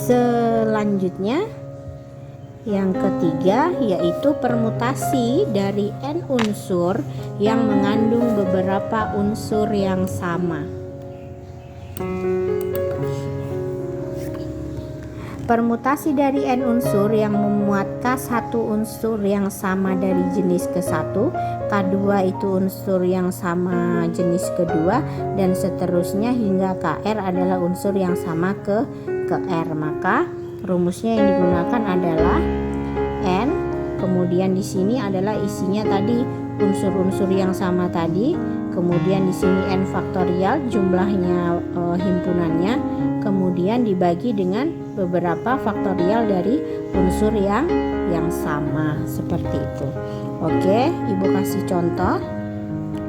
Selanjutnya yang ketiga yaitu permutasi dari N unsur yang mengandung beberapa unsur yang sama. Permutasi dari N unsur yang memuat K1 unsur yang sama dari jenis ke-1, K2 itu unsur yang sama jenis kedua, dan seterusnya hingga Kr adalah unsur yang sama ke R. Maka rumusnya yang digunakan adalah N, kemudian di sini adalah isinya tadi unsur-unsur yang sama tadi, kemudian di sini N faktorial jumlahnya himpunannya, kemudian dibagi dengan beberapa faktorial dari unsur yang sama, seperti itu. Oke, Ibu kasih contoh.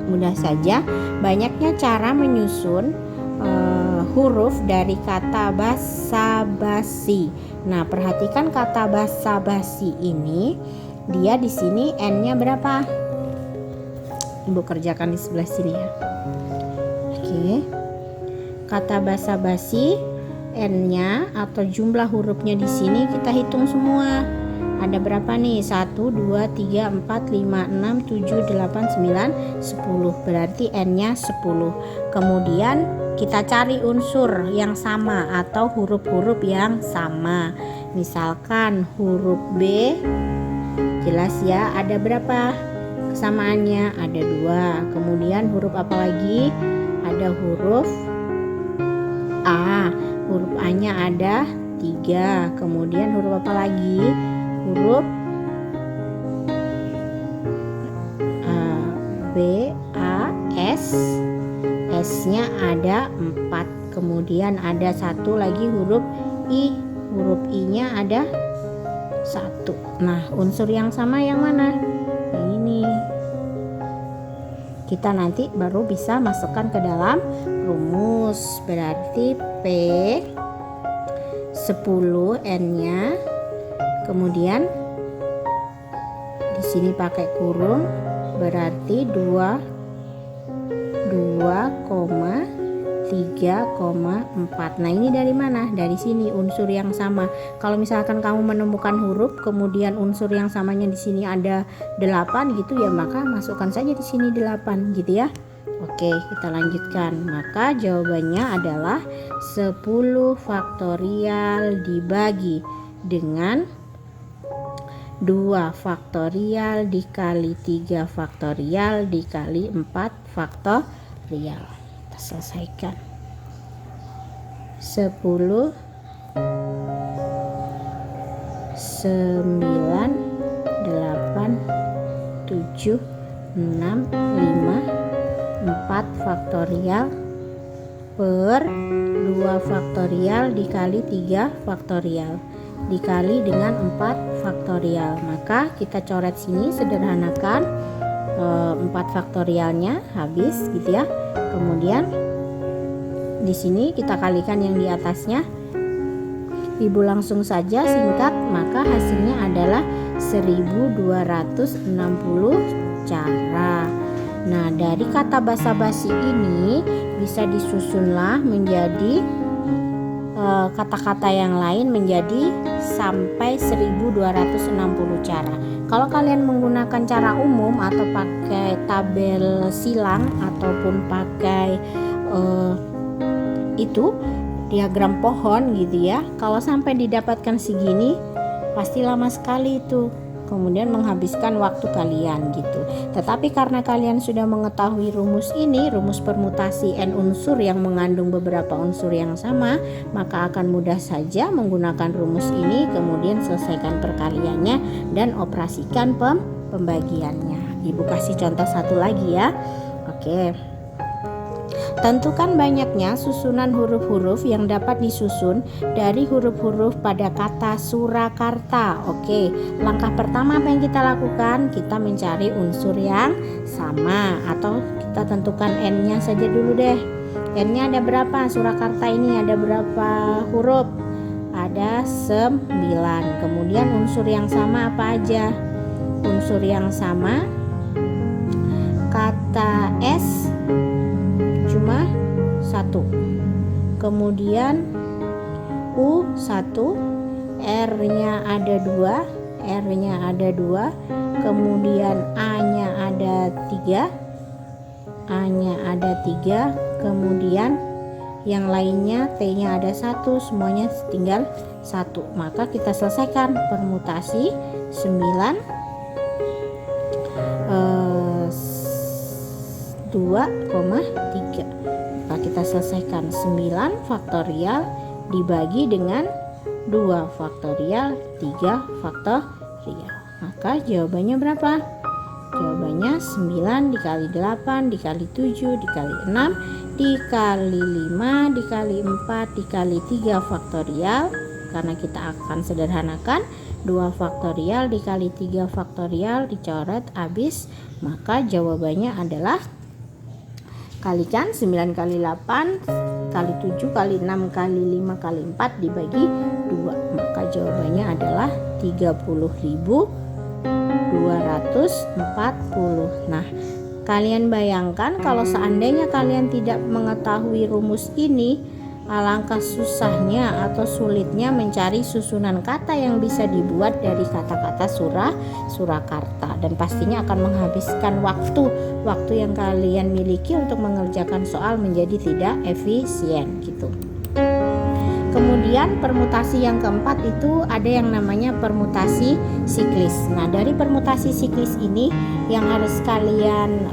Mudah saja, banyaknya cara menyusun huruf dari kata basa-basi. Nah, perhatikan kata basa-basi ini, dia di sini N-nya berapa? Ibu kerjakan di sebelah sini ya. Oke. Kata basa-basi N-nya atau jumlah hurufnya di sini kita hitung semua. Ada berapa nih? 1, 2, 3, 4, 5, 6, 7, 8, 9, 10. Berarti N-nya 10. Kemudian kita cari unsur yang sama atau huruf-huruf yang sama. Misalkan huruf B, jelas ya, ada berapa kesamaannya? Ada 2. Kemudian huruf apa lagi? Ada huruf A. Huruf A-nya ada 3. Kemudian huruf apa lagi? Huruf B, A, S. S-nya ada 4. Kemudian ada satu lagi huruf I. Huruf I-nya ada 1. Nah, unsur yang sama yang mana? Yang ini. Kita nanti baru bisa masukkan ke dalam rumus. Berarti P 10 N-nya. Kemudian di sini pakai kurung, berarti 2,3,4. Nah, ini dari mana? Dari sini unsur yang sama. Kalau misalkan kamu menemukan huruf kemudian unsur yang samanya di sini ada 8 gitu ya, maka masukkan saja di sini 8 gitu ya. Oke, kita lanjutkan. Maka jawabannya adalah 10 faktorial dibagi dengan 2 faktorial dikali 3 faktorial dikali 4 faktorial. Kita selesaikan. 10 9 8 7 6 5 4 faktorial per 2 faktorial dikali 3 faktorial dikali dengan 4 faktorial. Maka kita coret sini, sederhanakan 4 faktorialnya habis gitu ya. Kemudian di sini kita kalikan yang di atasnya. Ibu langsung saja singkat, maka hasilnya adalah 1260 cara. Nah, dari kata basa-basi ini bisa disusunlah menjadi kata-kata yang lain menjadi sampai 1260 cara. Kalau kalian menggunakan cara umum atau pakai tabel silang ataupun pakai itu diagram pohon gitu ya, kalau sampai didapatkan segini pasti lama sekali itu, kemudian menghabiskan waktu kalian gitu. Tetapi karena kalian sudah mengetahui rumus ini, rumus permutasi N unsur yang mengandung beberapa unsur yang sama, maka akan mudah saja menggunakan rumus ini, kemudian selesaikan perkaliannya dan operasikan pembagiannya. Ibu kasih contoh satu lagi ya. Oke. Tentukan banyaknya susunan huruf-huruf yang dapat disusun dari huruf-huruf pada kata Surakarta. Oke, langkah pertama apa yang kita lakukan? Kita mencari unsur yang sama, atau kita tentukan N-nya saja dulu deh. N-nya ada berapa? Surakarta ini ada berapa huruf? Ada 9. Kemudian unsur yang sama apa aja? Unsur yang sama kata S cuma 1. Kemudian U1, R-nya ada 2, R-nya ada 2, kemudian A-nya ada 3, A-nya ada 3, kemudian yang lainnya T-nya ada 1, semuanya tinggal 1. Maka kita selesaikan permutasi 9 2,3. Maka kita selesaikan 9 faktorial dibagi dengan 2 faktorial 3 faktorial. Maka jawabannya berapa? Jawabannya 9 dikali 8 dikali 7 dikali 6 dikali 5 dikali 4 dikali 3 faktorial. Karena kita akan sederhanakan, 2 faktorial dikali 3 faktorial dicoret habis. Maka jawabannya adalah, kalikan 9 kali 8 kali 7 kali 6 kali 5 kali 4 dibagi 2. Maka jawabannya adalah 30.240. Nah, kalian bayangkan kalau seandainya kalian tidak mengetahui rumus ini, alangkah susahnya atau sulitnya mencari susunan kata yang bisa dibuat dari kata-kata Surakarta, dan pastinya akan menghabiskan waktu yang kalian miliki untuk mengerjakan soal menjadi tidak efisien gitu. Kemudian permutasi yang keempat itu ada yang namanya permutasi siklis. Nah, dari permutasi siklis ini yang harus kalian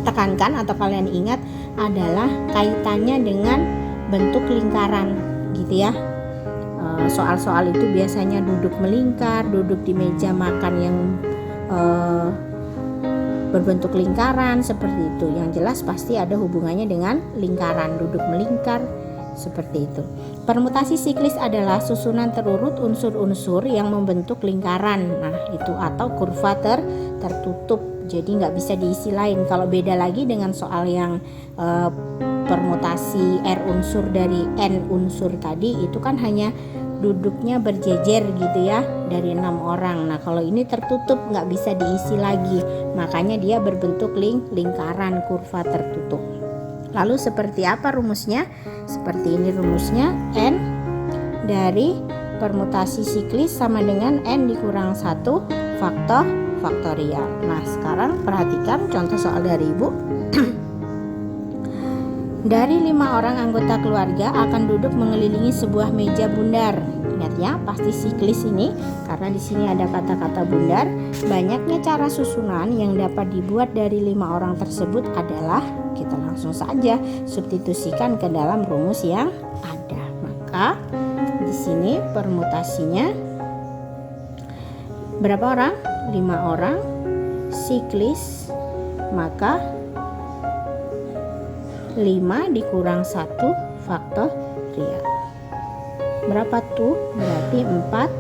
tekankan atau kalian ingat adalah kaitannya dengan bentuk lingkaran gitu ya. Soal-soal itu biasanya duduk melingkar, duduk di meja makan yang berbentuk lingkaran seperti itu. Yang jelas pasti ada hubungannya dengan lingkaran, duduk melingkar seperti itu. Permutasi siklis adalah susunan terurut unsur-unsur yang membentuk lingkaran. Nah, itu atau kurva tertutup. Jadi nggak bisa diisi lain. Kalau beda lagi dengan soal yang permutasi R unsur dari N unsur tadi, itu kan hanya duduknya berjejer gitu ya, dari 6 orang. Nah, kalau ini tertutup, nggak bisa diisi lagi, makanya dia berbentuk lingkaran, kurva tertutup. Lalu seperti apa rumusnya? Seperti ini rumusnya, N dari permutasi siklis sama dengan N dikurang 1 faktorial. Nah, sekarang perhatikan contoh soal dari Ibu. Dari 5 orang anggota keluarga akan duduk mengelilingi sebuah meja bundar. Ingat ya, pasti siklis ini karena di sini ada kata-kata bundar. Banyaknya cara susunan yang dapat dibuat dari 5 orang tersebut adalah, kita langsung saja substitusikan ke dalam rumus yang ada. Maka di sini permutasinya berapa orang? 5 orang, siklis, maka 5 dikurang 1 faktorial. Berapa tuh? Berarti 4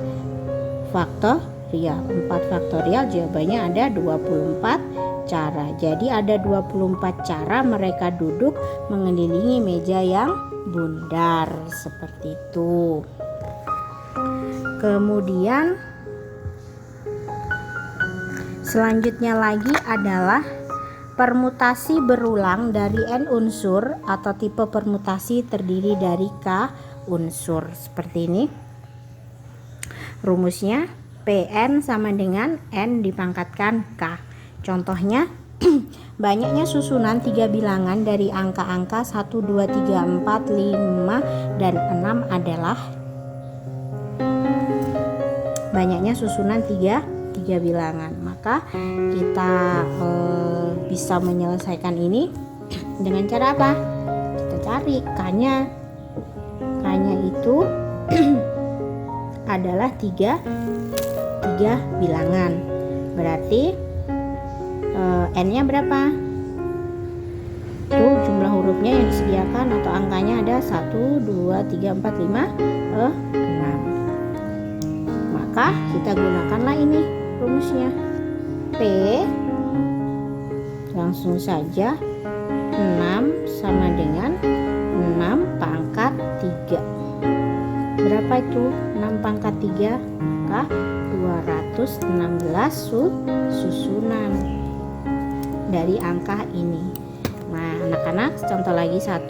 faktorial. 4 faktorial jawabannya ada 24 cara. Jadi ada 24 cara mereka duduk mengelilingi meja yang bundar seperti itu. Kemudian selanjutnya lagi adalah permutasi berulang dari N unsur atau tipe permutasi terdiri dari K unsur. Seperti ini rumusnya, PN sama dengan N dipangkatkan K. Contohnya, banyaknya susunan 3 bilangan dari angka-angka 1, 2, 3, 4, 5, dan 6 adalah, banyaknya susunan 3 bilangan. Maka kita bisa menyelesaikan ini dengan cara apa? Kita cari K-nya. K-nya itu adalah 3 bilangan. Berarti N-nya berapa? Itu jumlah hurufnya yang disediakan atau angkanya ada 1, 2, 3, 4, 5, 6. Maka kita gunakanlah ini rumusnya. P langsung saja 6 sama dengan 6 pangkat 3. Berapa itu? 6 pangkat 3, maka 216 susunan dari angka ini. Nah, anak-anak, contoh lagi 1.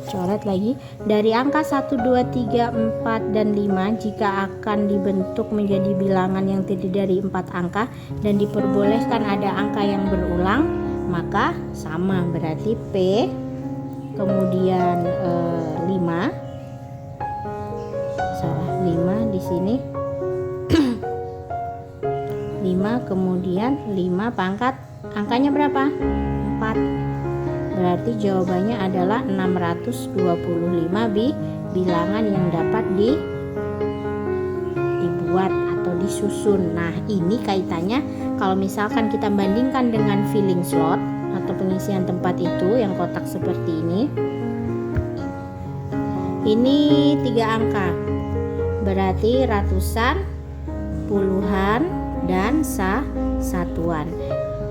coret lagi. Dari angka 1, 2, 3, 4, dan 5 jika akan dibentuk menjadi bilangan yang terdiri dari 4 angka dan diperbolehkan ada angka yang berulang, maka sama, berarti P kemudian 5 di sini 5 kemudian 5 pangkat angkanya berapa? 4. Berarti jawabannya adalah 625 bilangan yang dapat dibuat atau disusun. Nah, ini kaitannya kalau misalkan kita bandingkan dengan filling slot atau pengisian tempat itu yang kotak seperti ini. Ini 3 angka. Berarti ratusan, puluhan, dan satuan.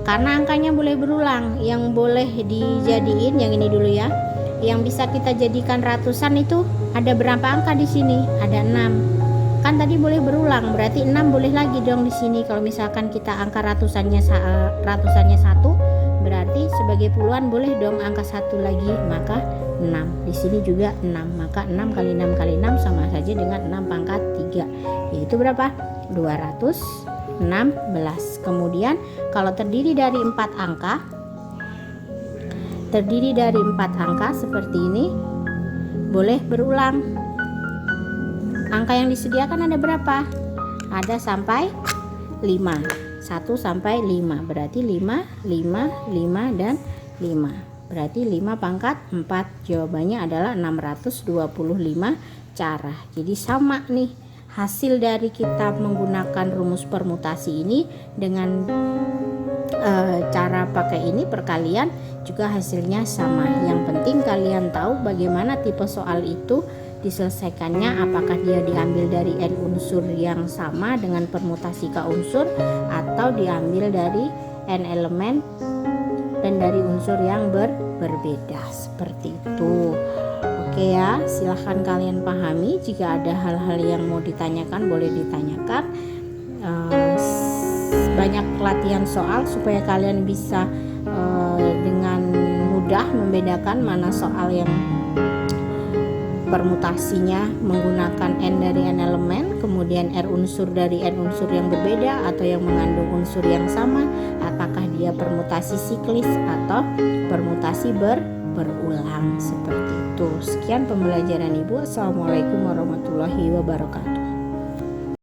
Karena angkanya boleh berulang, yang boleh dijadiin yang ini dulu ya. Yang bisa kita jadikan ratusan itu ada berapa angka di sini? Ada 6. Kan tadi boleh berulang, berarti 6 boleh lagi dong di sini. Kalau misalkan kita angka ratusannya 1, berarti sebagai puluhan boleh dong angka 1 lagi, maka 6. Di sini juga 6, maka 6 kali 6 kali 6 sama saja dengan 6 pangkat 3, yaitu berapa? 216. Kemudian kalau terdiri dari 4 angka seperti ini, boleh berulang. Angka yang disediakan ada berapa? Ada sampai 5. 1 sampai 5. Berarti 5, 5, 5, dan 5. Berarti 5 pangkat 4. Jawabannya adalah 625 cara. Jadi sama nih hasil dari kita menggunakan rumus permutasi ini dengan cara pakai ini perkalian juga hasilnya sama. Yang penting kalian tahu bagaimana tipe soal itu diselesaikannya, apakah dia diambil dari n unsur yang sama dengan permutasi k unsur atau diambil dari n elemen dan dari unsur yang berbeda, seperti itu. Oke ya, silahkan kalian pahami. Jika ada hal-hal yang mau ditanyakan boleh ditanyakan. Banyak latihan soal supaya kalian bisa dengan mudah membedakan mana soal yang permutasinya menggunakan n dari n elemen, kemudian r unsur dari n unsur yang berbeda atau yang mengandung unsur yang sama, apakah dia permutasi siklis atau permutasi berulang, seperti itu. Sekian pembelajaran Ibu. Assalamualaikum warahmatullahi wabarakatuh.